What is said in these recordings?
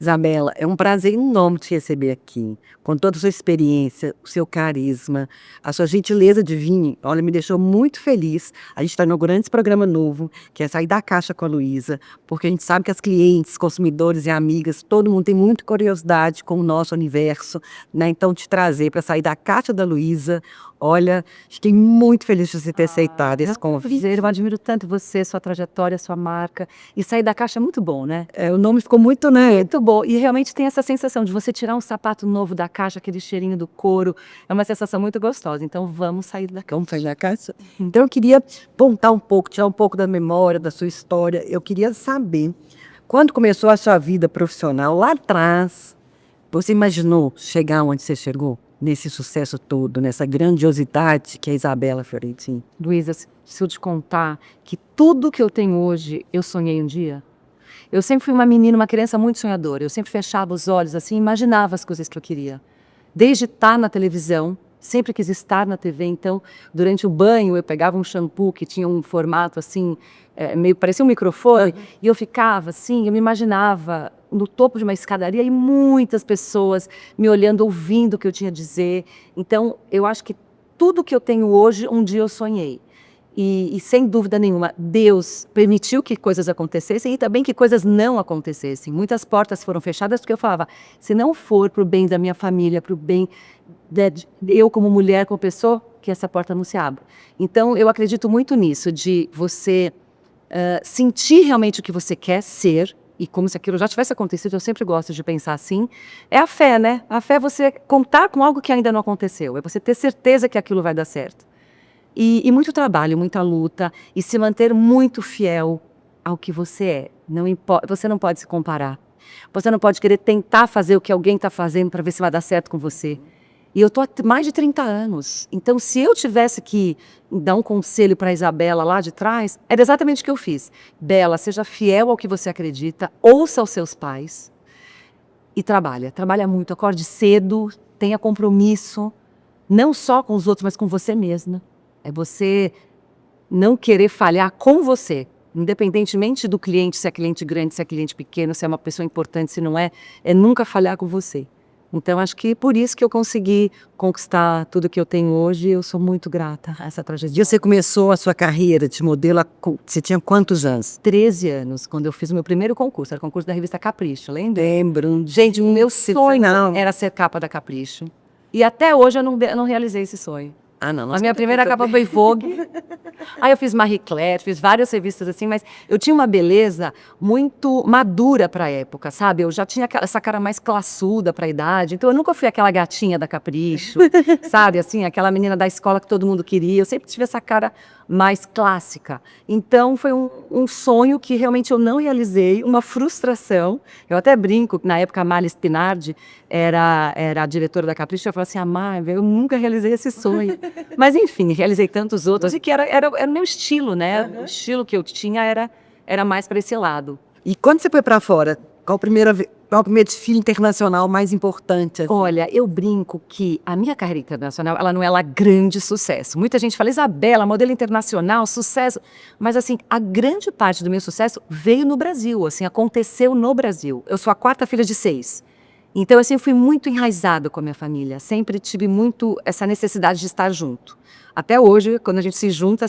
Isabela, é um prazer enorme te receber aqui, com toda a sua experiência, o seu carisma, a sua gentileza de vir. Olha, me deixou muito feliz. A gente está inaugurando esse programa novo, que é Sair da Caixa com a Luísa, porque a gente sabe que as clientes, consumidores e amigas, todo mundo tem muita curiosidade com o nosso universo, né? Então, te trazer para sair da caixa da Luísa, olha, fiquei muito feliz de você ter aceitado esse convite. Eu admiro tanto você, sua trajetória, sua marca. E sair da caixa é muito bom, né? O nome ficou muito, né? Muito bom. E realmente tem essa sensação de você tirar um sapato novo da caixa, aquele cheirinho do couro. É uma sensação muito gostosa. Então vamos sair da caixa. Vamos sair da caixa? Então eu queria contar um pouco, tirar um pouco da memória, da sua história. Eu queria saber, quando começou a sua vida profissional, lá atrás, você imaginou chegar onde você chegou? Nesse sucesso todo, nessa grandiosidade que é a Isabela Fiorentin. Luísa, se eu te contar que tudo que eu tenho hoje, eu sonhei um dia. Eu sempre fui uma menina, uma criança muito sonhadora. Eu sempre fechava os olhos assim e imaginava as coisas que eu queria. Desde estar na televisão, sempre quis estar na TV. Então, durante o banho, eu pegava um shampoo que tinha um formato assim, meio parecia um microfone, e eu ficava assim, eu me imaginava no topo de uma escadaria e muitas pessoas me olhando, ouvindo o que eu tinha a dizer. Então, eu acho que tudo que eu tenho hoje, um dia eu sonhei. E sem dúvida nenhuma, Deus permitiu que coisas acontecessem e também que coisas não acontecessem. Muitas portas foram fechadas porque eu falava, se não for para o bem da minha família, para o bem de eu como mulher, como pessoa, que essa porta não se abra. Então, eu acredito muito nisso, de você sentir realmente o que você quer ser, e como se aquilo já tivesse acontecido, eu sempre gosto de pensar assim, é a fé, né? A fé é você contar com algo que ainda não aconteceu, é você ter certeza que aquilo vai dar certo. E muito trabalho, muita luta, e se manter muito fiel ao que você é. Você não pode se comparar. Você não pode querer tentar fazer o que alguém está fazendo para ver se vai dar certo com você. E eu estou há mais de 30 anos. Então, se eu tivesse que dar um conselho para a Isabela lá de trás, era exatamente o que eu fiz. Bela, seja fiel ao que você acredita, ouça os seus pais e trabalha. Trabalha muito, acorde cedo, tenha compromisso, não só com os outros, mas com você mesma. É você não querer falhar com você, independentemente do cliente, se é cliente grande, se é cliente pequeno, se é uma pessoa importante, se não é nunca falhar com você. Então, acho que por isso que eu consegui conquistar tudo que eu tenho hoje, eu sou muito grata a essa trajetória. E você começou a sua carreira de modelo, você tinha quantos anos? 13 anos, quando eu fiz o meu primeiro concurso, era o concurso da revista Capricho, lembra? Lembro. Gente, o meu sonho era ser capa da Capricho. E até hoje eu não realizei esse sonho. Ah, não. A minha primeira capa foi Vogue. Aí eu fiz Marie Claire, fiz várias revistas assim, mas eu tinha uma beleza muito madura para a época, sabe? Eu já tinha essa cara mais classuda para a idade, então eu nunca fui aquela gatinha da Capricho, sabe? Assim, aquela menina da escola que todo mundo queria. Eu sempre tive essa cara mais clássica. Então foi um sonho que realmente eu não realizei, uma frustração. Eu até brinco, na época a Marli Spinardi era a diretora da Capricho, eu falava assim, Marli, eu nunca realizei esse sonho. Mas enfim, realizei tantos outros, e que era o meu estilo, né? O estilo que eu tinha era mais para esse lado. E quando você foi para fora, qual o primeiro desfile internacional mais importante? Assim? Olha, eu brinco que a minha carreira internacional, ela não é lá grande sucesso. Muita gente fala, Isabela, modelo internacional, sucesso. Mas assim, a grande parte do meu sucesso veio no Brasil, assim, aconteceu no Brasil. Eu sou a quarta filha de 6. Então, assim, eu fui muito enraizada com a minha família. Sempre tive muito essa necessidade de estar junto. Até hoje, quando a gente se junta,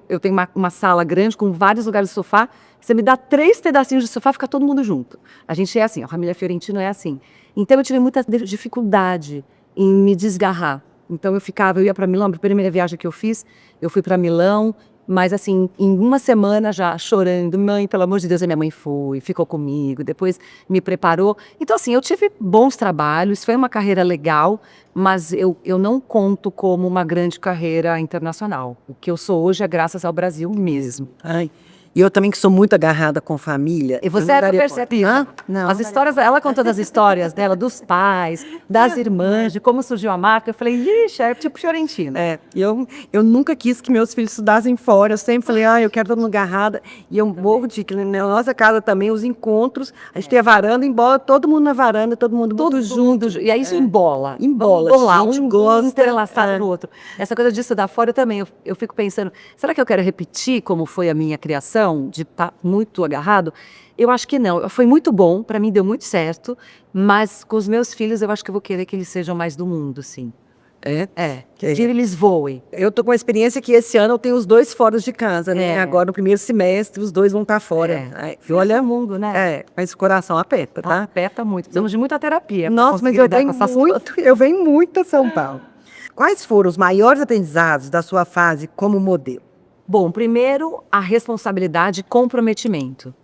eu tenho uma sala grande com vários lugares de sofá. Você me dá 3 pedacinhos de sofá, fica todo mundo junto. A gente é assim, a família Fiorentino é assim. Então, eu tive muita dificuldade em me desgarrar. Então, eu ia para Milão, a primeira viagem que eu fiz, eu fui para Milão. Mas assim, em uma semana já chorando, mãe, pelo amor de Deus, a minha mãe ficou comigo, depois me preparou. Então assim, eu tive bons trabalhos, foi uma carreira legal, mas eu não conto como uma grande carreira internacional. O que eu sou hoje é graças ao Brasil mesmo. Ai. E eu também que sou muito agarrada com família. E você percebe, não, as histórias, ela contando as histórias dela, dos pais, das irmãs, de como surgiu a marca, eu falei, ixi, é tipo Fiorentina. Eu nunca quis que meus filhos estudassem fora, eu sempre falei, eu quero todo mundo agarrada, e eu morro de que na nossa casa também, os encontros, a gente tem a varanda, embola, todo mundo na varanda, todo mundo todos juntos, e aí isso embola, um gosta, entrelaçado no outro. Essa coisa de estudar fora também, eu fico pensando, será que eu quero repetir como foi a minha criação? pressão de estar muito agarrado, eu acho que não. Foi muito bom, para mim deu muito certo, mas com os meus filhos eu acho que eu vou querer que eles sejam mais do mundo, sim. Que eles voem. Eu tô com a experiência que esse ano eu tenho os 2 fora de casa, né? Agora, no primeiro semestre, os 2 vão estar fora. Olha o mundo, né? Mas o coração aperta, tá? Aperta muito. Precisamos de muita terapia. Nossa, mas eu venho muito a São Paulo. Quais foram os maiores aprendizados da sua fase como modelo? Bom, primeiro, a responsabilidade e comprometimento.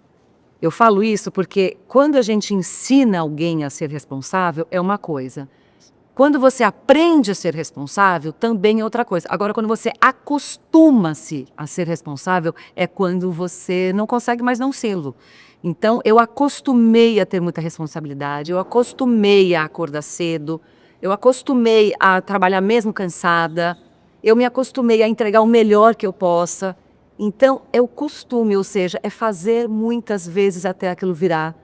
Eu falo isso porque quando a gente ensina alguém a ser responsável, é uma coisa. Quando você aprende a ser responsável, também é outra coisa. Agora, quando você acostuma-se a ser responsável, é quando você não consegue mais não sê-lo. Então, eu acostumei a ter muita responsabilidade, eu acostumei a acordar cedo, eu acostumei a trabalhar mesmo cansada, eu me acostumei a entregar o melhor que eu possa. Então, é o costume, ou seja, é fazer muitas vezes até aquilo virar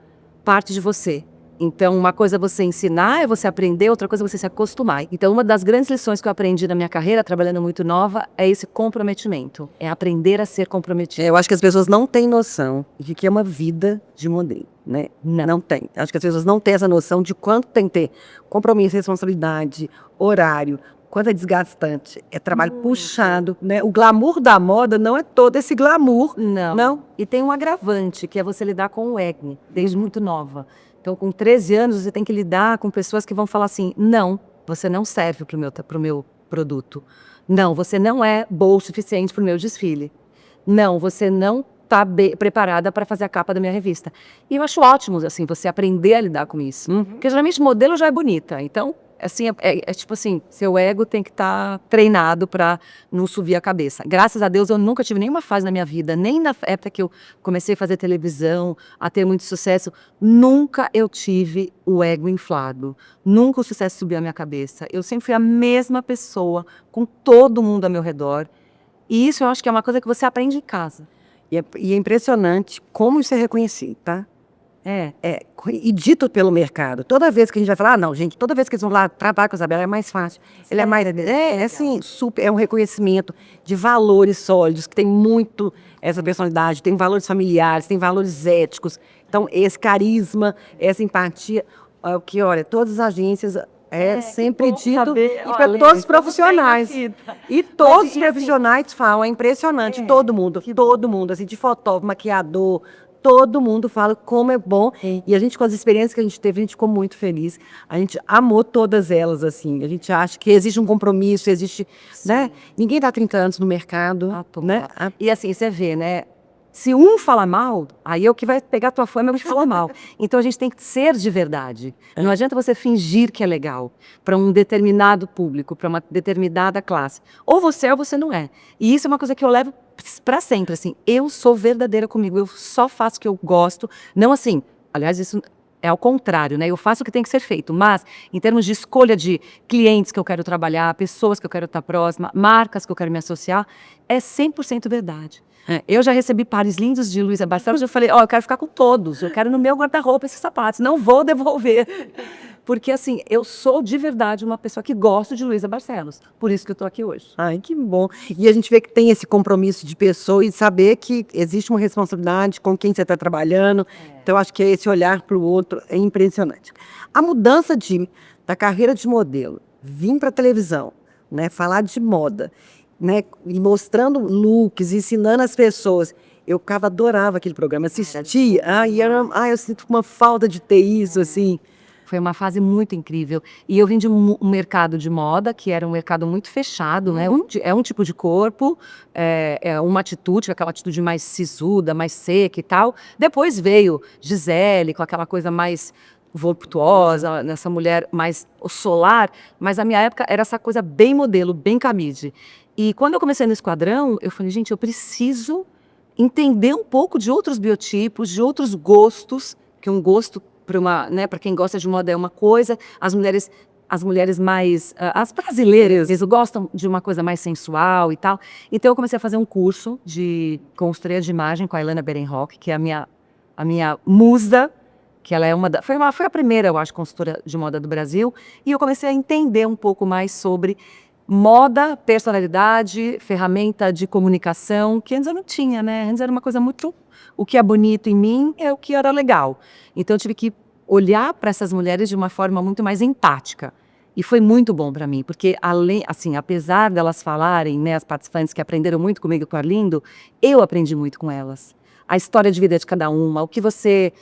parte de você. Então, uma coisa é você ensinar, é você aprender, outra coisa é você se acostumar. Então, uma das grandes lições que eu aprendi na minha carreira, trabalhando muito nova, é esse comprometimento. É aprender a ser comprometido. Eu acho que as pessoas não têm noção de que é uma vida de modelo, né? Não tem. Acho que as pessoas não têm essa noção de quanto tem que ter compromisso, responsabilidade, horário, quanto é desgastante. É trabalho puxado, né? O glamour da moda não é todo esse glamour. Não. E tem um agravante, que é você lidar com o acne, desde muito nova. Então, com 13 anos, você tem que lidar com pessoas que vão falar assim, não, você não serve para o meu produto. Não, você não é boa o suficiente para o meu desfile. Não, você não está preparada para fazer a capa da minha revista. E eu acho ótimo, assim, você aprender a lidar com isso. Porque, geralmente, modelo já é bonita. Então, assim, é tipo assim, seu ego tem que estar treinado para não subir a cabeça. Graças a Deus, eu nunca tive nenhuma fase na minha vida, nem na época que eu comecei a fazer televisão, a ter muito sucesso, nunca eu tive o ego inflado. Nunca o sucesso subiu a minha cabeça. Eu sempre fui a mesma pessoa, com todo mundo ao meu redor. E isso eu acho que é uma coisa que você aprende em casa. E é impressionante como isso é reconhecido, tá? E dito pelo mercado. Toda vez que a gente vai falar, não, gente, toda vez que eles vão lá trabalhar com a Isabela é mais fácil. Ele é mais. Assim, super, é um reconhecimento de valores sólidos, que tem muito essa personalidade, tem valores familiares, tem valores éticos. Então, esse carisma, essa empatia, é o que, olha, todas as agências. Sempre dito, e para todos os profissionais. E todos os profissionais falam, é impressionante, todo mundo, assim, de fotógrafo, maquiador, todo mundo fala como é bom. E a gente, com as experiências que a gente teve, a gente ficou muito feliz. A gente amou todas elas, assim. A gente acha que existe um compromisso, existe, né? Ninguém dá 30 anos no mercado, né? E assim, você vê, né? Se um fala mal, aí é o que vai pegar a tua fama e vai falar mal. Então a gente tem que ser de verdade. Não adianta você fingir que é legal para um determinado público, para uma determinada classe. Ou você é ou você não é. E isso é uma coisa que eu levo para sempre, assim. Eu sou verdadeira comigo, eu só faço o que eu gosto. Não assim, aliás, isso é ao contrário, né? Eu faço o que tem que ser feito, mas em termos de escolha de clientes que eu quero trabalhar, pessoas que eu quero estar próxima, marcas que eu quero me associar, é 100% verdade. Eu já recebi pares lindos de Luísa Barcelos, eu falei, eu quero ficar com todos, eu quero no meu guarda-roupa esses sapatos, não vou devolver. Porque assim, eu sou de verdade uma pessoa que gosta de Luísa Barcelos, por isso que eu estou aqui hoje. Ai, que bom. E a gente vê que tem esse compromisso de pessoa e saber que existe uma responsabilidade com quem você está trabalhando. Então, acho que esse olhar para o outro é impressionante. A mudança da carreira de modelo, vir para a televisão, né, falar de moda, né, e mostrando looks, ensinando as pessoas. Eu adorava aquele programa, assistia, eu sinto uma falta de ter isso, assim. Foi uma fase muito incrível. E eu vim de um mercado de moda, que era um mercado muito fechado, né? É um tipo de corpo, é uma atitude, aquela atitude mais sisuda, mais seca e tal. Depois veio Gisele, com aquela coisa mais voluptuosa, nessa mulher mais solar, mas a minha época era essa coisa bem modelo, bem cabide. E quando eu comecei no Esquadrão, eu falei, gente, eu preciso entender um pouco de outros biotipos, de outros gostos, que um gosto para quem gosta de moda é uma coisa, as mulheres mais, as brasileiras, eles gostam de uma coisa mais sensual e tal. Então eu comecei a fazer um curso de consultoria de imagem com a Ilana Berenrock, que é a minha musa, que ela é foi a primeira, eu acho, consultora de moda do Brasil, e eu comecei a entender um pouco mais sobre moda, personalidade, ferramenta de comunicação, que antes eu não tinha, né? Antes era uma coisa muito... O que é bonito em mim é o que era legal. Então eu tive que olhar para essas mulheres de uma forma muito mais empática. E foi muito bom para mim, porque além, assim, apesar delas falarem, né, as participantes que aprenderam muito comigo com o Arlindo, eu aprendi muito com elas. A história de vida de cada uma, o que você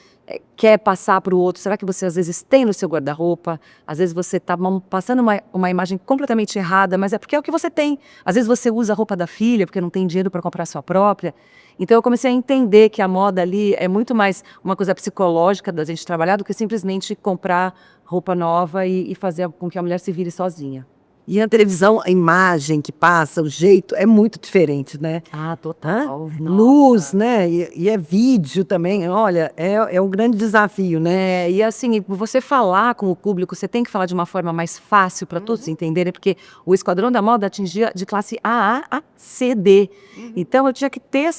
quer passar para o outro, será que você às vezes tem no seu guarda-roupa? Às vezes você está passando uma imagem completamente errada, mas é porque é o que você tem. Às vezes você usa a roupa da filha porque não tem dinheiro para comprar a sua própria. Então eu comecei a entender que a moda ali é muito mais uma coisa psicológica da gente trabalhar do que simplesmente comprar roupa nova e fazer com que a mulher se vire sozinha. E a televisão, a imagem que passa, o jeito, é muito diferente, né? Ah, Hã? total. Luz, né? E é vídeo também. Olha, é um grande desafio, né? E assim, você falar com o público, você tem que falar de uma forma mais fácil para todos entenderem, porque o Esquadrão da Moda atingia de classe AA a C, D. Então eu tinha que ter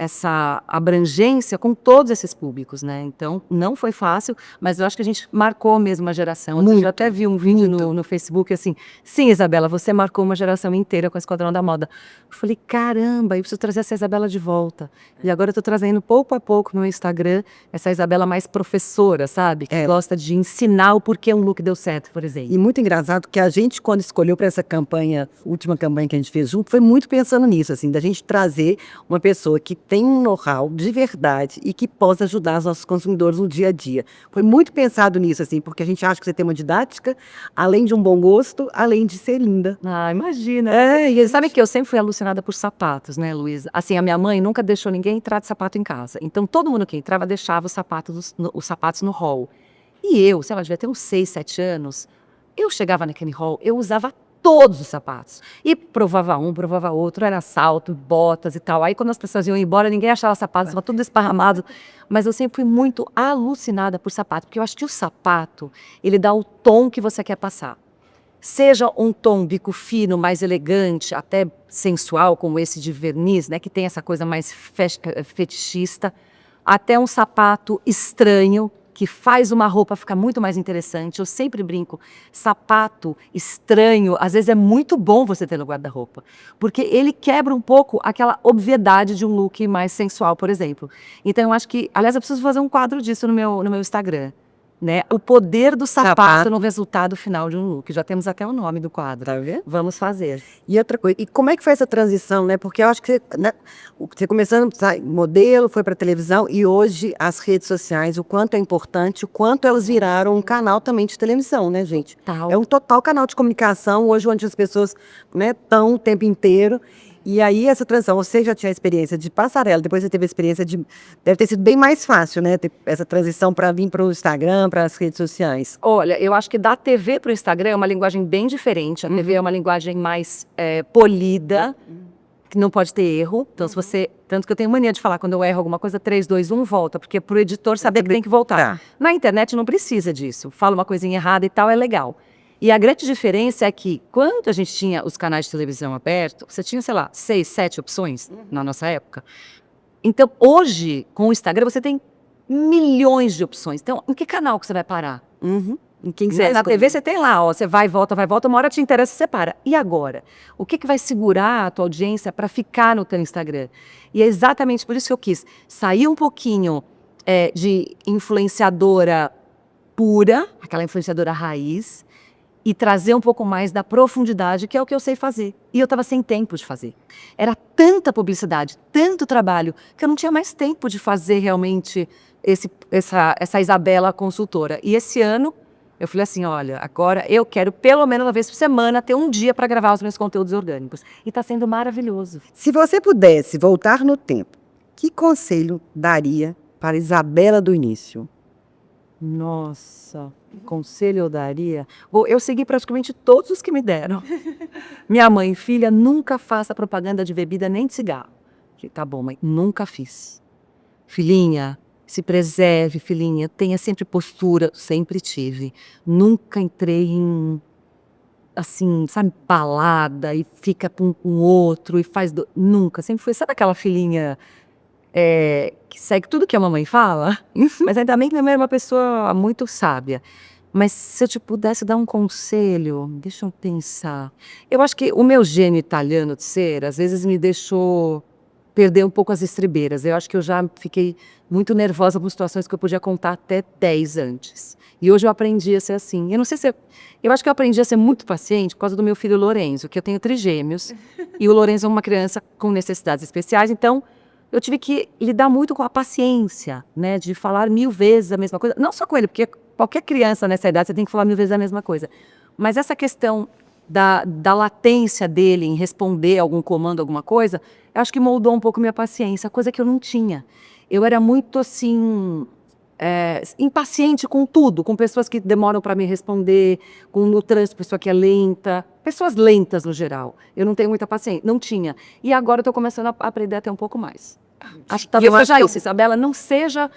essa abrangência com todos esses públicos, né? Então não foi fácil, mas eu acho que a gente marcou mesmo uma geração. Muito, Eu até vi um vídeo no Facebook assim, sim, Isabela, você marcou uma geração inteira com o Esquadrão da Moda. Eu falei, caramba, eu preciso trazer essa Isabela de volta. E agora eu tô trazendo pouco a pouco no Instagram essa Isabela mais professora, sabe? Que gosta de ensinar o porquê um look deu certo, por exemplo. E muito engraçado que a gente, quando escolheu para essa campanha, última campanha que a gente fez junto, foi muito pensando nisso, assim, da gente trazer uma pessoa que tem um know-how de verdade e que possa ajudar os nossos consumidores no dia a dia. Foi muito pensado nisso, assim, porque a gente acha que você tem uma didática, além de um bom gosto, além de ser linda. Ah, imagina. E Você sabe que eu sempre fui alucinada por sapatos, né, Luísa? Assim, a minha mãe nunca deixou ninguém entrar de sapato em casa. Então, todo mundo que entrava deixava os sapatos no hall. E eu, sei lá, devia ter uns 6, 7 anos, eu chegava naquele hall, eu usava todos os sapatos. E provava um, provava outro, era salto, botas e tal. Aí, quando as pessoas iam embora, ninguém achava sapato, estava tudo esparramado. Mas eu sempre fui muito alucinada por sapato, porque eu acho que o sapato, ele dá o tom que você quer passar. Seja um tom bico fino, mais elegante, até sensual, como esse de verniz, né, que tem essa coisa mais fetichista, até um sapato estranho, que faz uma roupa ficar muito mais interessante. Eu sempre brinco, sapato estranho, às vezes é muito bom você ter no guarda-roupa, porque ele quebra um pouco aquela obviedade de um look mais sensual, por exemplo. Então eu acho que, aliás, eu preciso fazer um quadro disso no meu Instagram. Né? O poder do sapato no resultado final de um look. Já temos até o nome do quadro. Tá vendo? Vamos fazer. E outra coisa, e como é que foi essa transição, né? Porque eu acho que né, você começando, sabe, modelo, foi para televisão e hoje as redes sociais, o quanto é importante, o quanto elas viraram um canal também de televisão, né, gente? Tal. É um total canal de comunicação hoje onde as pessoas, né, estão o tempo inteiro. E aí essa transição, você já tinha a experiência de passarela, depois você teve a experiência de... Deve ter sido bem mais fácil, né? Ter essa transição para vir para o Instagram, para as redes sociais. Olha, eu acho que da TV para o Instagram é uma linguagem bem diferente. A TV é uma linguagem mais polida, que não pode ter erro. Então, se você... Tanto que eu tenho mania de falar, quando eu erro alguma coisa, 3, 2, 1, volta. Porque para o editor saber que tem que voltar. Na internet não precisa disso. Fala uma coisinha errada e tal, é legal. E a grande diferença é que, quando a gente tinha os canais de televisão abertos, você tinha, sei lá, 6, 7 opções na nossa época. Então, hoje, com o Instagram, você tem milhões de opções. Então, em que canal que você vai parar? Em quem você Na TV você tem lá, ó, você vai e volta, uma hora te interessa, você para. E agora? O que vai segurar a tua audiência para ficar no teu Instagram? E é exatamente por isso que eu quis sair um pouquinho de influenciadora pura, aquela influenciadora raiz, e trazer um pouco mais da profundidade, que é o que eu sei fazer. E eu estava sem tempo de fazer. Era tanta publicidade, tanto trabalho, que eu não tinha mais tempo de fazer realmente essa Isabela consultora. E esse ano, eu falei assim, olha, agora eu quero pelo menos uma vez por semana ter um dia para gravar os meus conteúdos orgânicos. E está sendo maravilhoso. Se você pudesse voltar no tempo, que conselho daria para Isabela do início? Nossa, conselho eu daria? Bom, eu segui praticamente todos os que me deram. Minha mãe, filha, nunca faça propaganda de bebida nem de cigarro. Falei, tá bom, mãe, nunca fiz. Filhinha, se preserve, filhinha, tenha sempre postura, sempre tive. Nunca entrei em, assim, sabe, balada e fica com um outro e faz... Nunca, sempre foi, sabe aquela filhinha... que segue tudo que a mamãe fala, mas ainda bem que minha mãe é uma pessoa muito sábia. Mas se eu te pudesse dar um conselho, deixa eu pensar. Eu acho que o meu gênio italiano de ser, às vezes me deixou perder um pouco as estribeiras. Eu acho que eu já fiquei muito nervosa com situações que eu podia contar até 10 antes. E hoje eu aprendi a ser assim. Eu não sei se... Eu acho que eu aprendi a ser muito paciente por causa do meu filho Lorenzo, que eu tenho trigêmeos. E o Lorenzo é uma criança com necessidades especiais, então eu tive que lidar muito com a paciência, né? De falar 1000 vezes a mesma coisa. Não só com ele, porque qualquer criança nessa idade você tem que falar 1000 vezes a mesma coisa. Mas essa questão da latência dele em responder algum comando, alguma coisa, eu acho que moldou um pouco minha paciência, coisa que eu não tinha. Eu era muito, assim, impaciente com tudo, com pessoas que demoram para me responder, no trânsito, pessoa que é lenta, pessoas lentas no geral. Eu não tenho muita paciência, não tinha. E agora eu estou começando a aprender até um pouco mais. Acho que talvez seja isso, Isabela, não seja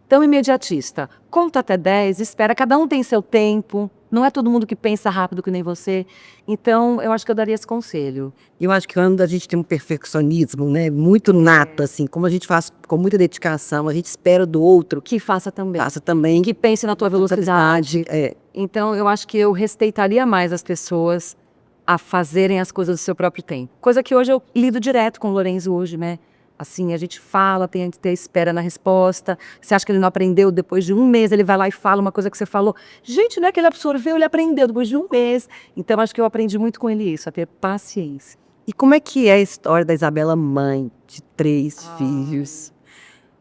tão imediatista. Conta até 10, espera, cada um tem seu tempo, não é todo mundo que pensa rápido que nem você. Então, eu acho que eu daria esse conselho. Eu acho que quando a gente tem um perfeccionismo, né, muito nato, assim, como a gente faz com muita dedicação, a gente espera do outro Que faça também. faça também. Que pense na tua velocidade. Então, eu acho que eu respeitaria mais as pessoas a fazerem as coisas do seu próprio tempo. Coisa que hoje eu lido direto com o Lorenzo hoje, né? Assim, a gente fala, tem que ter espera na resposta. Você acha que ele não aprendeu depois de um mês, ele vai lá e fala uma coisa que você falou. Gente, não é que ele absorveu, ele aprendeu depois de um mês. Então, acho que eu aprendi muito com ele isso, a ter paciência. E como é que é a história da Isabela mãe de 3 filhos?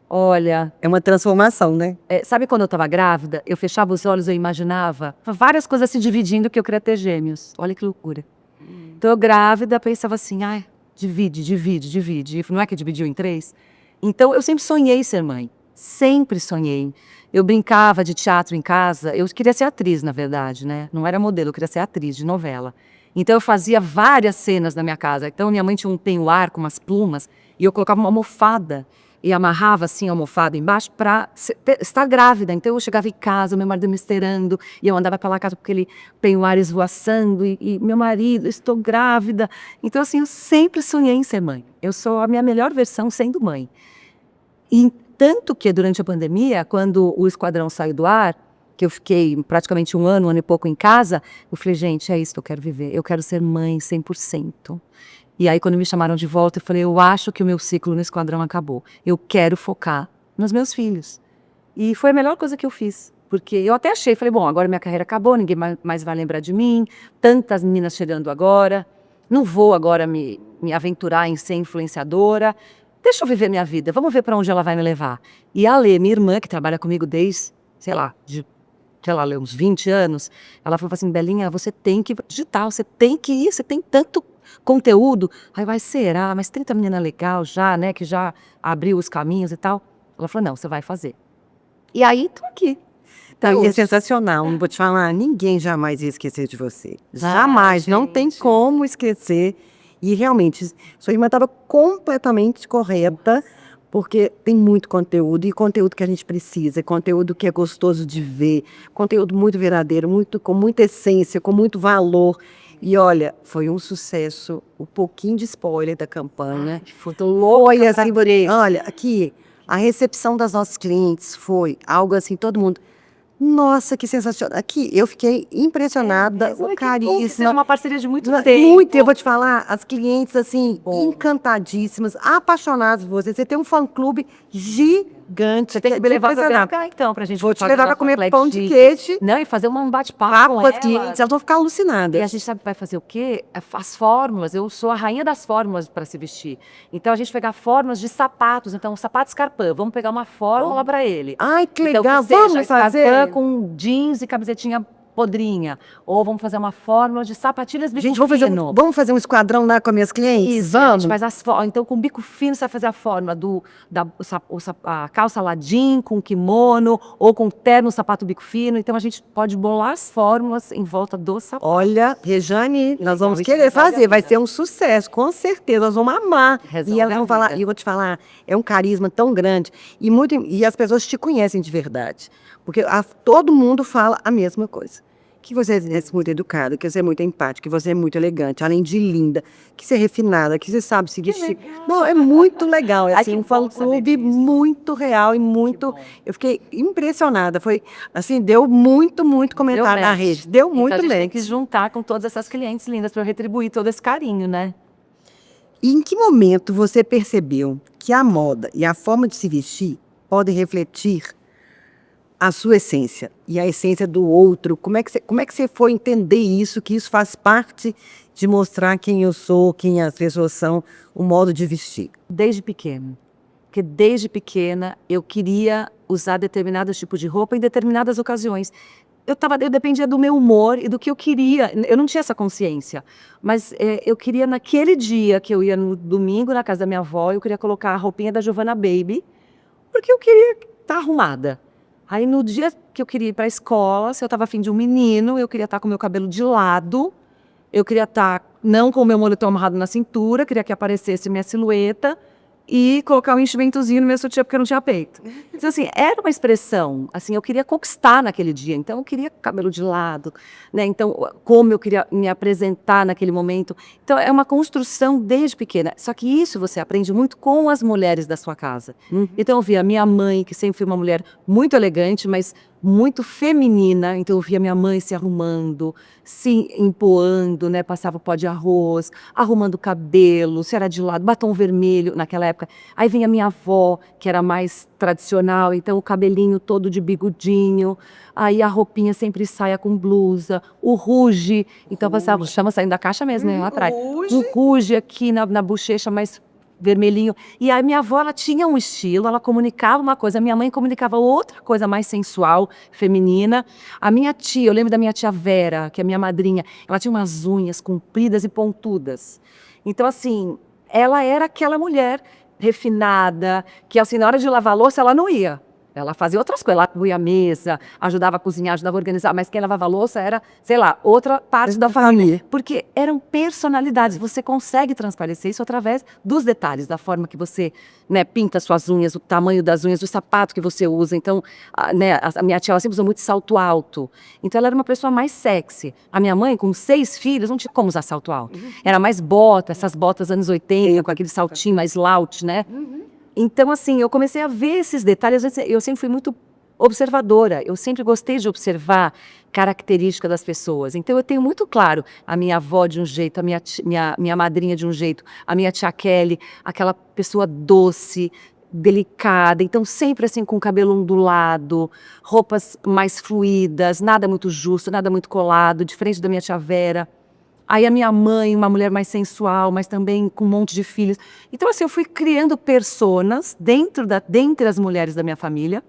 Olha, É uma transformação, né? sabe quando eu estava grávida, eu fechava os olhos, eu imaginava várias coisas se dividindo que eu queria ter gêmeos. Olha que loucura. Então, eu grávida, pensava assim, ai, divide, divide, divide. Não é que dividiu em 3? Então, eu sempre sonhei ser mãe. Sempre sonhei. Eu brincava de teatro em casa. Eu queria ser atriz, na verdade, né? Não era modelo, eu queria ser atriz de novela. Então, eu fazia várias cenas na minha casa. Então, minha mãe tinha um penhoar com umas plumas e eu colocava uma almofada e amarrava assim a almofada embaixo para estar grávida. Então eu chegava em casa, meu marido me esperando, e eu andava pela casa com aquele penhoar esvoaçando, e meu marido, estou grávida. Então assim, eu sempre sonhei em ser mãe. Eu sou a minha melhor versão sendo mãe. E tanto que durante a pandemia, quando o Esquadrão saiu do ar, que eu fiquei praticamente um ano e pouco em casa, eu falei, gente, é isso que eu quero viver. Eu quero ser mãe 100%. E aí, quando me chamaram de volta, eu falei, eu acho que o meu ciclo no Esquadrão acabou. Eu quero focar nos meus filhos. E foi a melhor coisa que eu fiz. Porque eu até achei, falei, bom, agora minha carreira acabou, ninguém mais vai lembrar de mim, tantas meninas chegando agora, não vou agora me aventurar em ser influenciadora, deixa eu viver minha vida, vamos ver para onde ela vai me levar. E a Lê, minha irmã, que trabalha comigo desde, sei lá, uns 20 anos, ela falou assim, Belinha, você tem que ir digital, você tem que ir, você tem tanto conteúdo. Aí vai, será? Mas 30 menina legal já, né? Que já abriu os caminhos e tal. Ela falou, não, você vai fazer. E aí, tô aqui. Então, é sensacional, não vou te falar, ninguém jamais ia esquecer de você. Jamais, não tem como esquecer. E realmente, sua irmã estava completamente correta, porque tem muito conteúdo, e conteúdo que a gente precisa, conteúdo que é gostoso de ver, conteúdo muito verdadeiro, com muita essência, com muito valor. E olha, foi um sucesso, um pouquinho de spoiler da campanha. Foi assim, olha, aqui, a recepção das nossas clientes foi algo assim, todo mundo... Nossa, que sensacional. Aqui, eu fiquei impressionada, o carisma. É uma parceria de muito tempo. Muito, eu vou te falar, as clientes, assim, encantadíssimas, apaixonadas por você. Você tem um fã-clube gigante. Você tem que me levar pra cá, então, pra gente... Vou te levar pra comer pão de queijo. Não, e fazer um bate-papo com as clientes, elas vão ficar alucinadas. E a gente sabe que vai fazer o quê? As fórmulas. Eu sou a rainha das fórmulas para se vestir. Então, a gente pegar fórmulas de sapatos. Então, sapato Scarpin, vamos pegar uma fórmula para ele. Ai, que legal, então, vamos fazer. Scarpin com jeans e camisetinha podrinha. Ou vamos fazer uma fórmula de sapatilhas bico gente, fino. vamos fazer um esquadrão lá com as minhas clientes? Isso, vamos. Então, com bico fino, você vai fazer a fórmula a calça ladinho com kimono, ou com terno, sapato bico fino. Então, a gente pode bolar as fórmulas em volta do sapato. Olha, Rejane, nós vamos querer fazer. Vai ser um sucesso, com certeza. Nós vamos amar. E elas vão falar, e eu vou te falar, é um carisma tão grande. E as pessoas te conhecem de verdade. Porque todo mundo fala a mesma coisa. que você é muito educada, que você é muito empática, que você é muito elegante, além de linda, que você é refinada, que você sabe se vestir. Não, é muito legal. É Ai, assim, que um bom saber fã-clube disso. muito real e muito. bom. Eu fiquei impressionada. Foi assim, deu muito comentário na match. rede. Deu Então muito a gente tem que match. juntar com todas essas clientes lindas para eu retribuir todo esse carinho, né? E em que momento você percebeu que a moda e a forma de se vestir podem refletir a sua essência e a essência do outro? Como é que você foi entender isso, que isso faz parte de mostrar quem eu sou, quem as pessoas são, o modo de vestir? Desde pequena. Porque desde pequena eu queria usar determinados tipos de roupa em determinadas ocasiões. Eu dependia do meu humor e do que eu queria. Eu não tinha essa consciência. Mas eu queria, naquele dia que eu ia no domingo na casa da minha avó, eu queria colocar a roupinha da Giovanna Baby, porque eu queria estar arrumada. Aí no dia que eu queria ir para a escola, se eu estava afim de um menino, eu queria estar com o meu cabelo de lado, eu queria estar não com o meu moletom amarrado na cintura, queria que aparecesse minha silhueta e colocar um enchimentozinho no meu sutiã porque eu não tinha peito. Então, assim, era uma expressão, assim, eu queria conquistar naquele dia, então eu queria cabelo de lado, né? Então, como eu queria me apresentar naquele momento. Então, é uma construção desde pequena. Só que isso você aprende muito com as mulheres da sua casa. Então, eu via a minha mãe, que sempre foi uma mulher muito elegante, mas muito feminina, então eu via minha mãe se arrumando, se empoando, né? Passava pó de arroz, arrumando o cabelo, se era de lado, batom vermelho naquela época. Aí vinha minha avó, que era mais tradicional, então o cabelinho todo de bigodinho, aí a roupinha sempre saia com blusa, o ruge, então passava, chama saindo da caixa mesmo, né? Lá atrás. Um ruge aqui na bochecha, mais vermelhinho. E a minha avó, ela tinha um estilo, ela comunicava uma coisa, a minha mãe comunicava outra coisa mais sensual, feminina. A minha tia, eu lembro da minha tia Vera, que é minha madrinha, ela tinha umas unhas compridas e pontudas. Então, assim, ela era aquela mulher refinada, que assim, na hora de lavar a louça, ela não ia. Ela fazia outras coisas, ela punha a mesa, ajudava a cozinhar, ajudava a organizar, mas quem lavava a louça era, sei lá, outra parte da família. Porque eram personalidades, você consegue transparecer isso através dos detalhes, da forma que você, né, pinta suas unhas, o tamanho das unhas, o sapato que você usa. Então, a minha tia, ela sempre usou muito salto alto. Então, ela era uma pessoa mais sexy. A minha mãe, com 6 filhos, não tinha como usar salto alto. Era mais bota, essas botas anos 80, com aquele saltinho mais laut, né? Então, assim, eu comecei a ver esses detalhes. Eu sempre fui muito observadora. Eu sempre gostei de observar características das pessoas. Então, eu tenho muito claro a minha avó de um jeito, a minha madrinha de um jeito, a minha tia Kelly, aquela pessoa doce, delicada. Então, sempre assim, com o cabelo ondulado, roupas mais fluídas, nada muito justo, nada muito colado, diferente da minha tia Vera. Aí a minha mãe, uma mulher mais sensual, mas também com um monte de filhos. Então, assim, eu fui criando personas dentre as mulheres da minha família.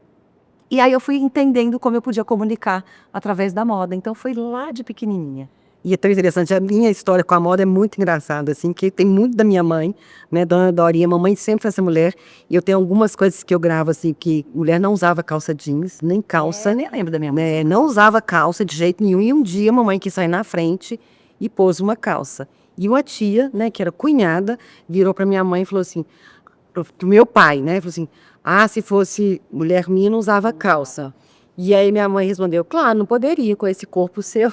E aí eu fui entendendo como eu podia comunicar através da moda. Então, foi lá de pequenininha. E é tão interessante, a minha história com a moda é muito engraçada, assim, que tem muito da minha mãe, né, Dona Dorinha, mamãe sempre foi essa mulher, e eu tenho algumas coisas que eu gravo, assim, que mulher não usava calça jeans, nem calça, Nem lembro da minha mãe. né, não usava calça de jeito nenhum, e um dia a mamãe quis sair na frente e pôs uma calça. E uma tia, né, que era cunhada, virou para minha mãe e falou assim, pro meu pai, né, falou assim, se fosse mulher minha não usava calça. E aí minha mãe respondeu, claro, não poderia com esse corpo seu.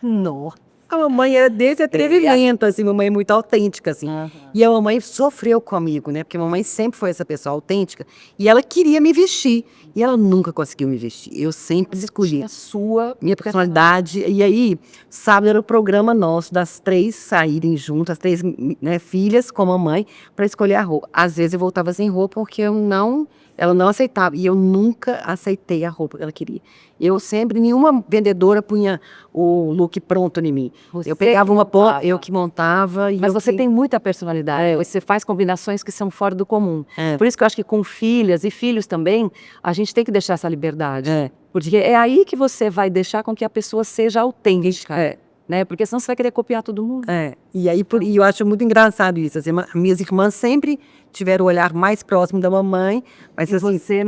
Nossa. A mamãe era desse atrevimento, assim, mamãe é muito autêntica, assim. E a mamãe sofreu comigo, né? Porque a mamãe sempre foi essa pessoa autêntica e ela queria me vestir. E ela nunca conseguiu me vestir. Eu sempre escolhi A sua minha personalidade. E aí, sábado era o programa nosso, das 3 saírem juntas, as 3, né, filhas com a mamãe, para escolher a roupa. Às vezes eu voltava sem roupa porque ela não aceitava. E eu nunca aceitei a roupa que ela queria. Eu sempre, nenhuma vendedora punha o look pronto em mim. Eu pegava uma ponta, eu que montava. Mas você tem muita personalidade. Você faz combinações que são fora do comum. É. Por isso que eu acho que com filhas e filhos também, a gente tem que deixar essa liberdade. Porque é aí que você vai deixar com que a pessoa seja autêntica. Né? Porque senão você vai querer copiar todo mundo. E aí e eu acho muito engraçado isso. Assim, minhas irmãs sempre tiveram o olhar mais próximo da mamãe, mas E assim, você,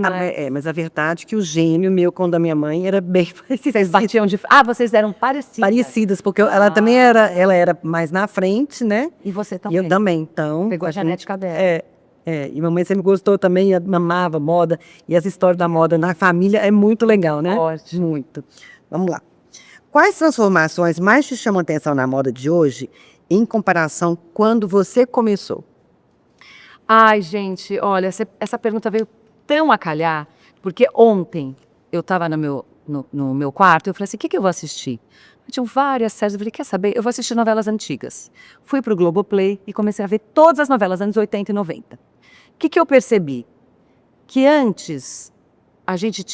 mas a verdade é que o gênio meu com o da minha mãe era bem parecido. Vocês batiam de... vocês eram parecidas. Parecidas, porque ela também era mais na frente, né? E você E também. eu também, então. Pegou a genética dela. E mamãe sempre gostou também, amava moda, e essa história da moda na família é muito legal, né? Forte. Muito. Vamos lá. Quais transformações mais te chamam a atenção na moda de hoje, em comparação quando você começou? Ai, gente, olha, essa pergunta veio tão a calhar, porque ontem eu estava no meu quarto, eu falei assim: "O que que eu vou assistir?". Tinham várias séries, eu falei: "Quer saber? Eu vou assistir novelas antigas". Fui para o Globoplay e comecei a ver todas as novelas anos 80 e 90. O que que eu percebi? Que antes a gente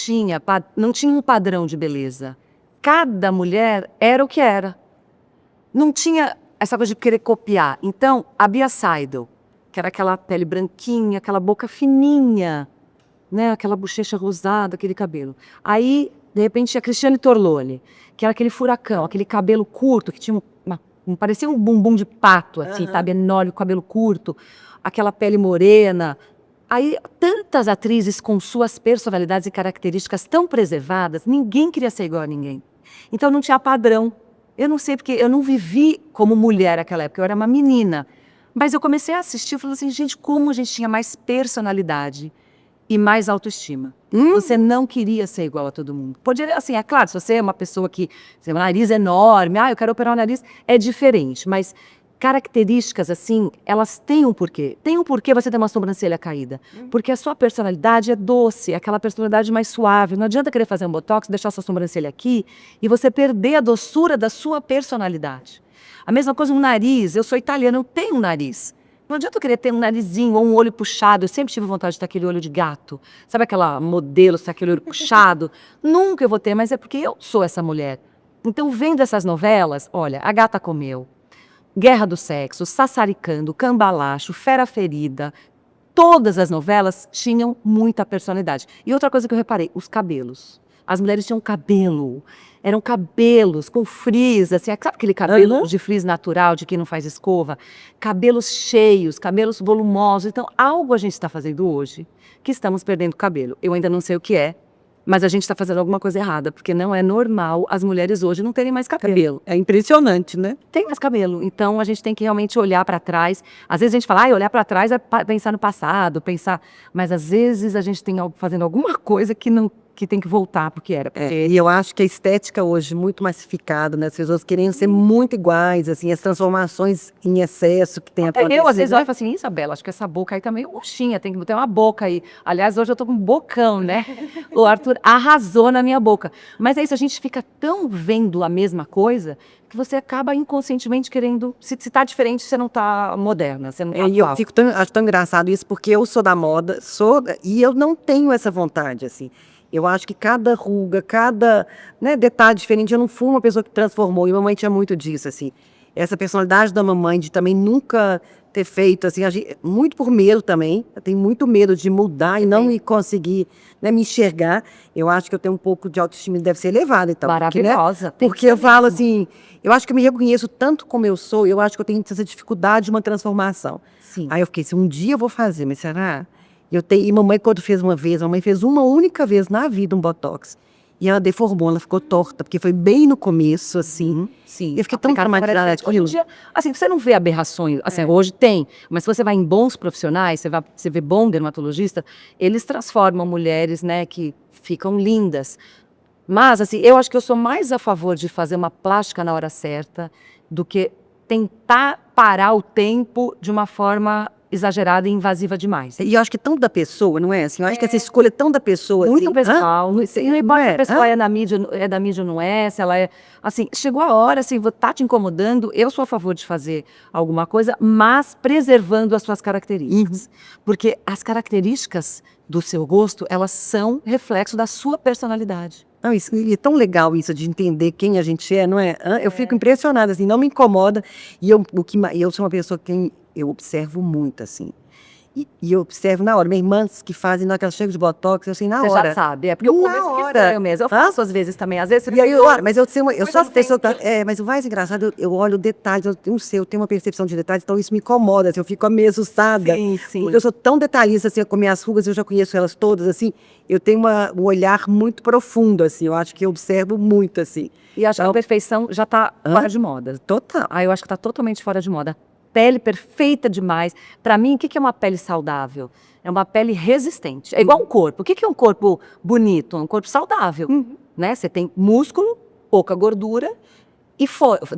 não tinha um padrão de beleza. Cada mulher era o que era. Não tinha essa coisa de querer copiar. Então, a Bia Seidel, que era aquela pele branquinha, aquela boca fininha, né, aquela bochecha rosada, aquele cabelo. Aí, de repente, tinha a Cristiane Torlone, que era aquele furacão, aquele cabelo curto, que tinha parecia um bumbum de pato, assim, sabe, enorme, cabelo curto, aquela pele morena. Aí, tantas atrizes com suas personalidades e características tão preservadas, ninguém queria ser igual a ninguém. Então, não tinha padrão. Eu não sei, porque eu não vivi como mulher naquela época, eu era uma menina. Mas eu comecei a assistir e falei assim, gente, como a gente tinha mais personalidade e mais autoestima. Você não queria ser igual a todo mundo. Podia, assim, é claro, se você é uma pessoa que tem um nariz enorme, eu quero operar o nariz, é diferente, mas características, assim, elas têm um porquê. Tem um porquê você ter uma sobrancelha caída. Porque a sua personalidade é doce, é aquela personalidade mais suave. Não adianta querer fazer um botox, deixar sua sobrancelha aqui e você perder a doçura da sua personalidade. A mesma coisa um nariz. Eu sou italiana, eu tenho um nariz. Não adianta eu querer ter um narizinho ou um olho puxado. Eu sempre tive vontade de ter aquele olho de gato. Sabe aquela modelo, se aquele olho puxado? Nunca eu vou ter, mas é porque eu sou essa mulher. Então, vendo essas novelas, olha, A Gata Comeu, Guerra do Sexo, Sassaricando, Cambalacho, Fera Ferida, todas as novelas tinham muita personalidade. E outra coisa que eu reparei, os cabelos. As mulheres tinham cabelo, eram cabelos com frizz, assim, sabe aquele cabelo de frizz natural, de quem não faz escova? Cabelos cheios, cabelos volumosos. Então, algo a gente está fazendo hoje que estamos perdendo cabelo. Eu ainda não sei o que é, mas a gente está fazendo alguma coisa errada, porque não é normal as mulheres hoje não terem mais cabelo. É impressionante, né? Tem mais cabelo, então a gente tem que realmente olhar para trás. Às vezes a gente fala, olhar para trás é pensar no passado, mas às vezes a gente tem fazendo alguma coisa que tem que voltar porque era. E eu acho que a estética hoje muito massificada, né? As pessoas querendo ser muito iguais, assim, as transformações em excesso que tem acontecido. Eu, às vezes, olho e falo assim, Isabela, acho que essa boca aí tá meio murchinha, tem que ter uma boca aí. Aliás, hoje eu tô com um bocão, né? O Arthur arrasou na minha boca. Mas é isso, a gente fica tão vendo a mesma coisa que você acaba inconscientemente querendo. Se tá diferente, você não tá moderna, você não tá E eu atual. acho tão engraçado isso, porque eu sou da moda, e eu não tenho essa vontade, assim. Eu acho que cada ruga, cada, né, detalhe diferente, eu não fui uma pessoa que transformou, e mamãe tinha muito disso, assim. Essa personalidade da mamãe de também nunca ter feito, assim, muito por medo também. Eu tenho muito medo de mudar e não me conseguir, né, me enxergar. Eu acho que eu tenho um pouco de autoestima que deve ser elevada, então. Maravilhosa. Porque eu falo assim, eu acho que eu me reconheço tanto como eu sou, eu acho que eu tenho essa dificuldade de uma transformação. Sim. Aí eu fiquei assim, um dia eu vou fazer, mas será? E mamãe, quando fez uma vez, mamãe fez uma única vez na vida um botox. E ela deformou, ela ficou torta, porque foi bem no começo, assim. Sim. E eu fiquei tão traumatizada com aquilo. Assim, você não vê aberrações, assim, hoje tem, mas se você vai em bons profissionais, você vê bom dermatologista, eles transformam mulheres, né, que ficam lindas. Mas, assim, eu acho que eu sou mais a favor de fazer uma plástica na hora certa do que tentar parar o tempo de uma forma exagerada e invasiva demais. E eu acho que é tão da pessoa, não é? Assim, eu acho que essa escolha é tão da pessoa. Muito assim, pessoal. Não importa se a pessoa Hã? é da mídia ou não é, se ela é. Assim, chegou a hora, assim, tá te incomodando, eu sou a favor de fazer alguma coisa, mas preservando as suas características. Porque as características do seu gosto, elas são reflexo da sua personalidade. Não, e é tão legal isso de entender quem a gente é, não é? Eu fico impressionada, assim, não me incomoda. E eu sou uma pessoa que eu observo muito, assim. E eu observo na hora. Minhas irmãs que fazem, na hora que elas chegam de botox, eu sei na Você hora. já sabe, é porque eu Na começo que hora. eu mesmo. Eu faço às vezes também, às vezes. E aí, olha, mas eu sou essa pessoa. inocente. Mas o mais engraçado, eu olho detalhes, eu tenho uma percepção de detalhes, então isso me incomoda, assim, eu fico meio assustada. Sim, sim. Porque eu sou tão detalhista, assim, com minhas rugas, eu já conheço elas todas, assim, eu tenho um olhar muito profundo, assim, eu acho que eu observo muito, assim. E acho que a perfeição já tá fora de moda. Total. Eu acho que tá totalmente fora de moda. Pele perfeita demais. Para mim, o que é uma pele saudável? É uma pele resistente. É igual um corpo. O que é um corpo bonito? É um corpo saudável. Né? Você tem músculo pouca gordura e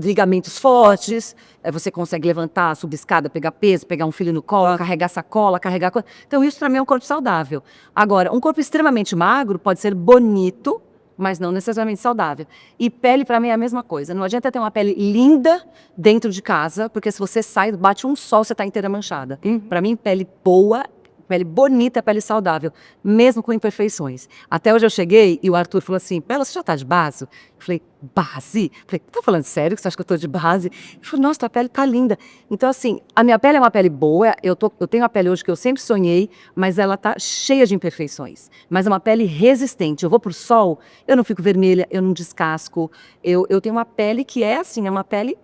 ligamentos fortes. Você consegue levantar, subir escada, pegar peso, pegar um filho no colo, carregar sacola, carregar coisa. Então isso para mim é um corpo saudável. Agora, um corpo extremamente magro pode ser bonito, mas não necessariamente saudável. E pele para mim é a mesma coisa. Não adianta ter uma pele linda dentro de casa, porque se você sai, bate um sol, você está inteira manchada. Para mim, pele boa, pele bonita, pele saudável, mesmo com imperfeições. Até hoje eu cheguei e o Arthur falou assim, Bela, você já tá de base? Eu falei, base? Eu falei, tá falando sério que você acha que eu tô de base? Ele falou, nossa, tua pele tá linda. Então assim, a minha pele é uma pele boa, eu tenho a pele hoje que eu sempre sonhei, mas ela tá cheia de imperfeições. Mas é uma pele resistente. Eu vou pro sol, eu não fico vermelha, eu não descasco. Eu tenho uma pele que é assim, é uma pele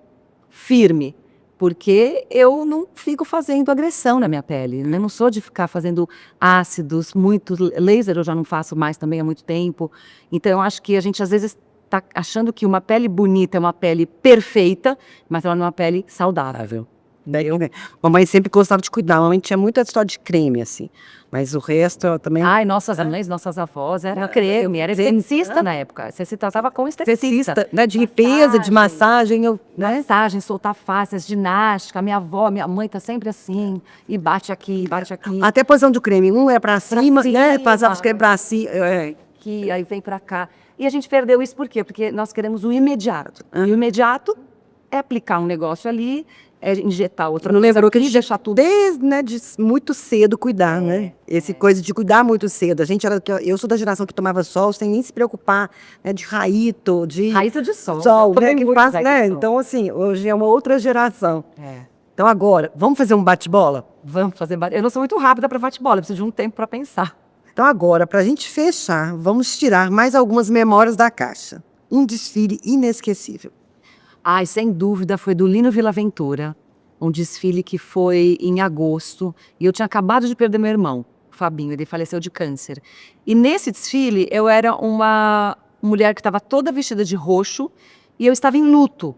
firme. Porque eu não fico fazendo agressão na minha pele, né? Eu não sou de ficar fazendo ácidos, muito laser eu já não faço mais também há muito tempo. Então eu acho que a gente às vezes está achando que uma pele bonita é uma pele perfeita, mas ela não é uma pele saudável. Daí mamãe sempre gostava de cuidar, mamãe tinha muita história de creme, assim, mas o resto eu também... Ai, nossas mães, nossas avós, era creme, era esteticista na época, você se tratava com esteticista. né, de limpeza, de massagem, né? Massagem, soltar faces, ginástica, minha avó, minha mãe tá sempre assim, e bate aqui, bate aqui. Até a posição do creme, um é pra cima, né, passava os creme pra cima, aqui, aí vem pra cá. E a gente perdeu isso por quê? Porque nós queremos o imediato. E o imediato é aplicar um negócio ali, é injetar outra. Não lembrou que a gente deixar tudo desde, né, de muito cedo cuidar, né? Coisa de cuidar muito cedo. Eu sou da geração que tomava sol sem nem se preocupar, né, de raíto, de Raíto de sol. né, que faz, né? Então assim, hoje é uma outra geração. Então agora, vamos fazer um bate-bola? Vamos fazer bate-bola. Eu não sou muito rápida para bate-bola, preciso de um tempo para pensar. Então agora, para a gente fechar, vamos tirar mais algumas memórias da caixa. Um desfile inesquecível. Ai, sem dúvida, foi do Lino Villaventura, um desfile que foi em agosto, e eu tinha acabado de perder meu irmão, o Fabinho, ele faleceu de câncer. E nesse desfile, eu era uma mulher que estava toda vestida de roxo, e eu estava em luto.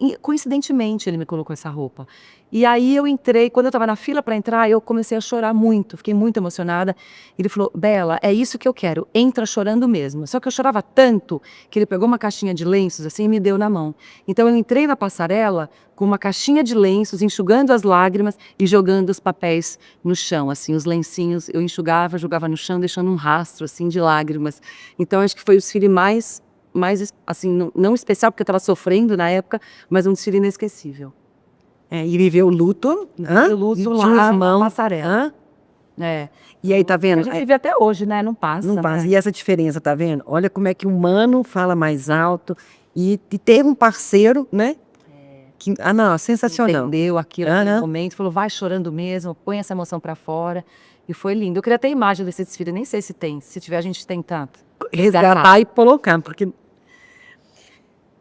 E, coincidentemente, ele me colocou essa roupa. E aí eu entrei, quando eu estava na fila para entrar, eu comecei a chorar muito, fiquei muito emocionada. Ele falou, Bela, é isso que eu quero, entra chorando mesmo. Só que eu chorava tanto que ele pegou uma caixinha de lenços assim e me deu na mão. Então eu entrei na passarela com uma caixinha de lenços, enxugando as lágrimas e jogando os papéis no chão, assim, os lencinhos eu enxugava, jogava no chão, deixando um rastro assim de lágrimas. Então acho que foi o desfile mais assim, não especial porque eu estava sofrendo na época, mas um desfile inesquecível. E viveu o luto, o luto lá na passarela. E aí, tá vendo? A gente vive até hoje, né? Não passa. Não passa. Né? E essa diferença, tá vendo? Olha como é que o humano fala mais alto e ter um parceiro, né? Que, não, sensacional. Entendeu aquilo naquele momento, falou, vai chorando mesmo, põe essa emoção pra fora. E foi lindo. Eu queria ter imagem desse desfile, nem sei se tem. Se tiver, a gente tenta resgatar e colocar, porque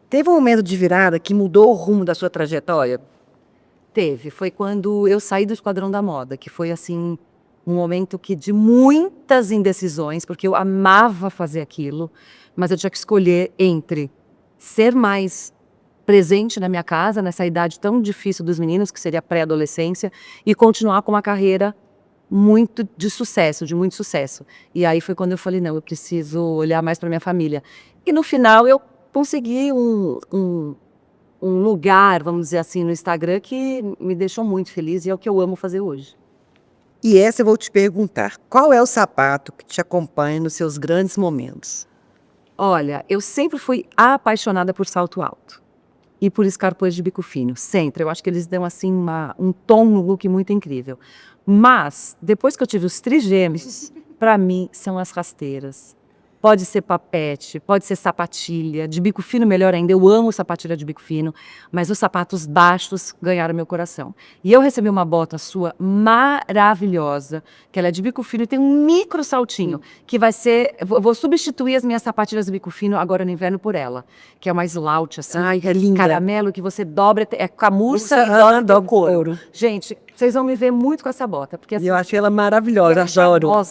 teve um momento de virada que mudou o rumo da sua trajetória? Teve. Foi quando eu saí do Esquadrão da Moda, que foi assim um momento que de muitas indecisões, porque eu amava fazer aquilo, mas eu tinha que escolher entre ser mais presente na minha casa, nessa idade tão difícil dos meninos, que seria a pré-adolescência, e continuar com uma carreira muito de sucesso, de muito sucesso. E aí foi quando eu falei, não, eu preciso olhar mais para minha família. E no final eu consegui um lugar, vamos dizer assim, no Instagram que me deixou muito feliz e é o que eu amo fazer hoje. E essa eu vou te perguntar, qual é o sapato que te acompanha nos seus grandes momentos? Olha, eu sempre fui apaixonada por salto alto e por escarpões de bico fino, sempre. Eu acho que eles dão assim um tom no look muito incrível. Mas, depois que eu tive os trigêmeos, para mim são as rasteiras. Pode ser papete, pode ser sapatilha, de bico fino melhor ainda, eu amo sapatilha de bico fino, mas os sapatos baixos ganharam meu coração. E eu recebi uma bota sua maravilhosa, que ela é de bico fino e tem um micro saltinho, que vai ser, eu vou substituir as minhas sapatilhas de bico fino agora no inverno por ela, que é uma slout assim, é linda. Caramelo, que você dobra, é camurça e dobra o couro. Gente, vocês vão me ver muito com essa bota. Porque, assim, eu achei ela maravilhosa, adoro.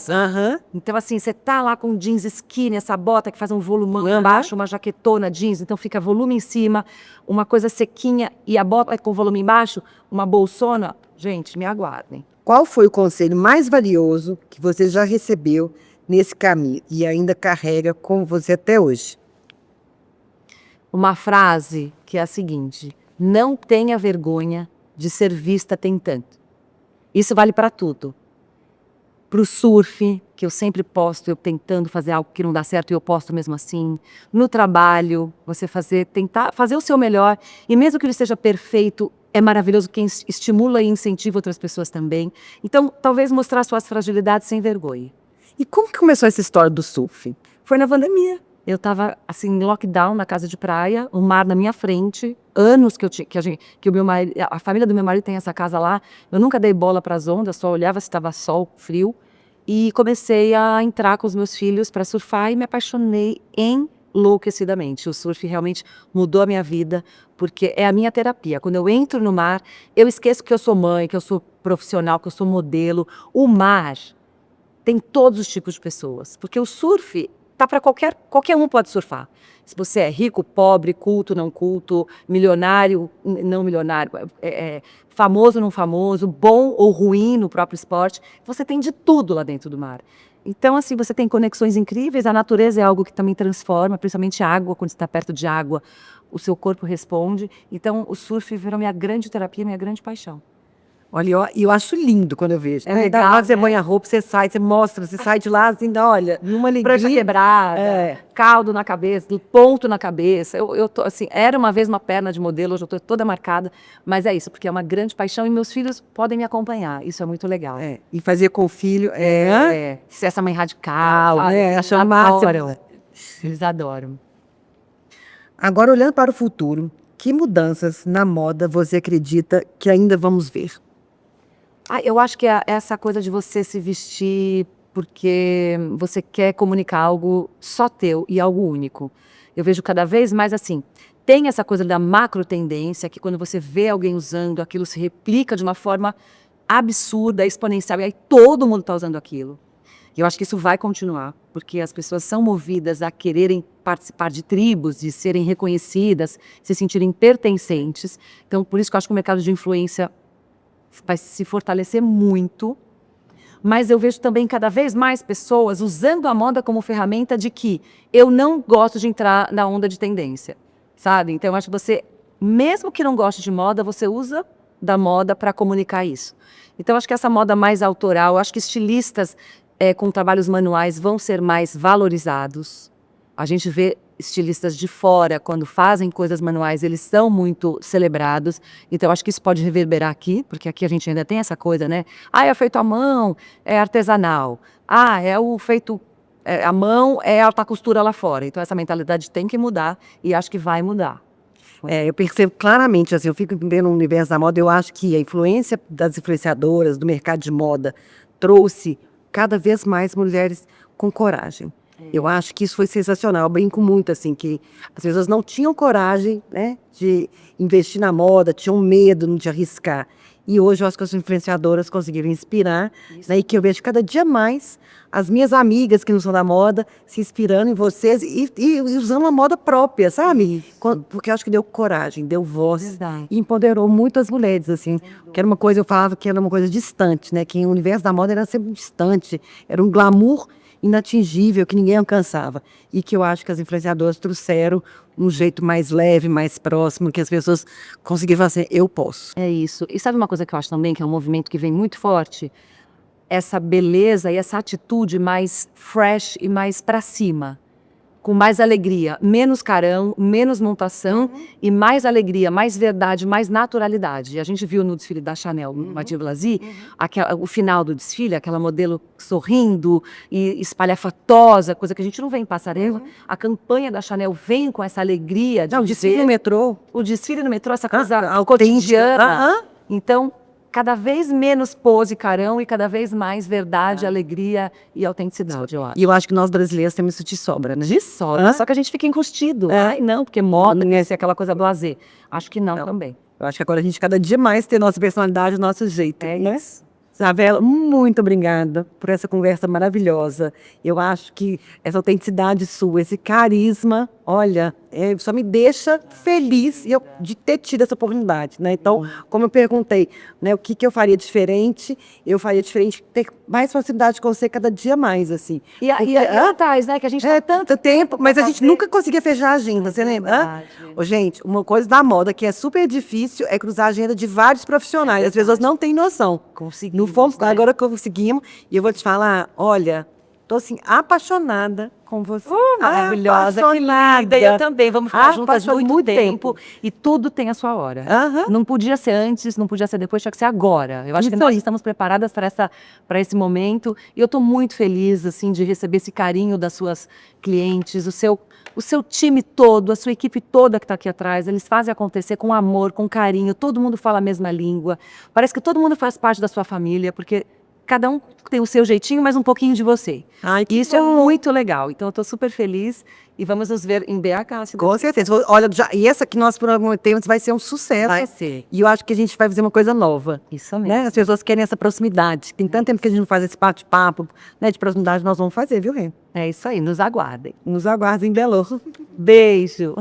Então, assim, você tá lá com jeans skinny, essa bota que faz um volumão embaixo, uma jaquetona jeans, então fica volume em cima, uma coisa sequinha e a bota com volume embaixo, uma bolsona. Gente, me aguardem. Qual foi o conselho mais valioso que você já recebeu nesse caminho e ainda carrega com você até hoje? uma frase que é a seguinte: não tenha vergonha de ser vista tentando. Isso vale para tudo. Para o surf, que eu sempre posto, eu tentando fazer algo que não dá certo e eu posto mesmo assim. No trabalho, você tentar fazer o seu melhor, e mesmo que ele esteja perfeito, é maravilhoso quem estimula e incentiva outras pessoas também. Então, talvez mostrar suas fragilidades sem vergonha. E como que começou essa história do surf? Foi na pandemia. Eu estava assim, em lockdown na casa de praia, o mar na minha frente, anos que o meu marido, a família do meu marido tem essa casa lá. Eu nunca dei bola para as ondas, só olhava se estava sol, frio. E comecei a entrar com os meus filhos para surfar e me apaixonei enlouquecidamente. O surf realmente mudou a minha vida, porque é a minha terapia. Quando eu entro no mar, eu esqueço que eu sou mãe, que eu sou profissional, que eu sou modelo. O mar tem todos os tipos de pessoas, porque o surf tá para qualquer um pode surfar. Se você é rico, pobre, culto, não culto, milionário, não milionário, famoso, não famoso, bom ou ruim no próprio esporte, você tem de tudo lá dentro do mar. Então, assim, você tem conexões incríveis, a natureza é algo que também transforma, principalmente a água, quando você está perto de água, o seu corpo responde. Então, o surf virou minha grande terapia, minha grande paixão. Olha, eu acho lindo quando eu vejo. É legal, Você né? põe a roupa, você sai, você mostra, você sai de lá, assim, olha, numa alegria. Prancha quebrada, caldo na cabeça, ponto na cabeça. Eu tô assim, era uma vez uma perna de modelo, hoje eu tô toda marcada, mas é isso, porque é uma grande paixão e meus filhos podem me acompanhar. Isso é muito legal. E fazer com o filho, ser essa mãe radical, sabe? acho o máximo. Eles adoram. Agora, olhando para o futuro, que mudanças na moda você acredita que ainda vamos ver? Eu acho que é essa coisa de você se vestir porque você quer comunicar algo só teu e algo único. Eu vejo cada vez mais assim, tem essa coisa da macro tendência, que quando você vê alguém usando, aquilo se replica de uma forma absurda, exponencial, e aí todo mundo está usando aquilo. E eu acho que isso vai continuar, porque as pessoas são movidas a quererem participar de tribos, de serem reconhecidas, se sentirem pertencentes. Então, por isso que eu acho que o mercado de influência vai se fortalecer muito, mas eu vejo também cada vez mais pessoas usando a moda como ferramenta de que eu não gosto de entrar na onda de tendência, sabe? Então eu acho que você, mesmo que não goste de moda, você usa da moda para comunicar isso. Então eu acho que essa moda mais autoral, eu acho que estilistas com trabalhos manuais vão ser mais valorizados. A gente vê estilistas de fora, quando fazem coisas manuais, eles são muito celebrados. Então, acho que isso pode reverberar aqui, porque aqui a gente ainda tem essa coisa, né? É feito à mão, é artesanal. É o feito à mão, é alta costura lá fora. Então, essa mentalidade tem que mudar e acho que vai mudar. Eu percebo claramente, assim, eu fico vendo no universo da moda, eu acho que a influência das influenciadoras, do mercado de moda, trouxe cada vez mais mulheres com coragem. Eu acho que isso foi sensacional. Eu brinco muito, assim, que as pessoas não tinham coragem, né, de investir na moda, tinham medo de arriscar. E hoje eu acho que as influenciadoras conseguiram inspirar, né, e que eu vejo cada dia mais as minhas amigas que não são da moda se inspirando em vocês e usando a moda própria, sabe? Porque eu acho que deu coragem, deu voz. Verdade. E empoderou muito as mulheres, assim. Que era uma coisa, eu falava que era uma coisa distante, né? Que o universo da moda era sempre distante, era um glamour inatingível, que ninguém alcançava. E que eu acho que as influenciadoras trouxeram um jeito mais leve, mais próximo, que as pessoas conseguiram fazer, eu posso. É isso. E sabe uma coisa que eu acho também, que é um movimento que vem muito forte? Essa beleza e essa atitude mais fresh e mais pra cima. Com mais alegria, menos carão, menos montação e mais alegria, mais verdade, mais naturalidade. E a gente viu no desfile da Chanel, no Mathieu Blasi, o final do desfile, aquela modelo sorrindo e espalhafatosa, coisa que a gente não vê em passarela. A campanha da Chanel vem com essa alegria de o desfile no metrô. O desfile no metrô, essa coisa autêntica. cotidiana. Então, cada vez menos pose e carão e cada vez mais verdade, alegria e autenticidade, eu acho. E eu acho que nós brasileiros temos isso de sobra, né? De sobra, só que a gente fica enrustido. Ai, não, porque moda, né, ser aquela coisa blasé. Acho que não também. Eu acho que agora a gente cada dia mais tem nossa personalidade, nosso jeito, né? Isso. Isabela, muito obrigada por essa conversa maravilhosa. Eu acho que essa autenticidade sua, esse carisma, olha, só me deixa feliz de ter tido essa oportunidade, né? Então, como eu perguntei, né, o que eu faria diferente, eu faria diferente ter mais proximidade com você cada dia mais, assim. E atrás, né, que a gente tá Tanto tempo, mas a gente nunca conseguia fechar a agenda, você lembra? Ô, gente, uma coisa da moda que é super difícil é cruzar a agenda de vários profissionais. As pessoas não têm noção. Não fomos, agora conseguimos, e eu vou te falar, olha, tô assim, apaixonada com você. Maravilhosa, que linda. Eu também. Vamos ficar juntas muito tempo. E tudo tem a sua hora. Não podia ser antes, não podia ser depois, tinha que ser agora. Eu acho que nós estamos preparadas para esse momento. E eu estou muito feliz, assim, de receber esse carinho das suas clientes, o seu time todo, a sua equipe toda que está aqui atrás. Eles fazem acontecer com amor, com carinho. Todo mundo fala a mesma língua. Parece que todo mundo faz parte da sua família, porque cada um tem o seu jeitinho, mas um pouquinho de você. E isso é muito legal. Então, eu estou super feliz e vamos nos ver em BH. Com certeza. Olha, e essa que nós prometemos vai ser um sucesso. Vai ser. E eu acho que a gente vai fazer uma coisa nova. Isso mesmo. Né? As pessoas querem essa proximidade. Tem tanto tempo que a gente não faz esse bate-papo, né, de proximidade, nós vamos fazer, viu, Rê? É isso aí, nos aguardem. Nos aguardem em Belo. Beijo.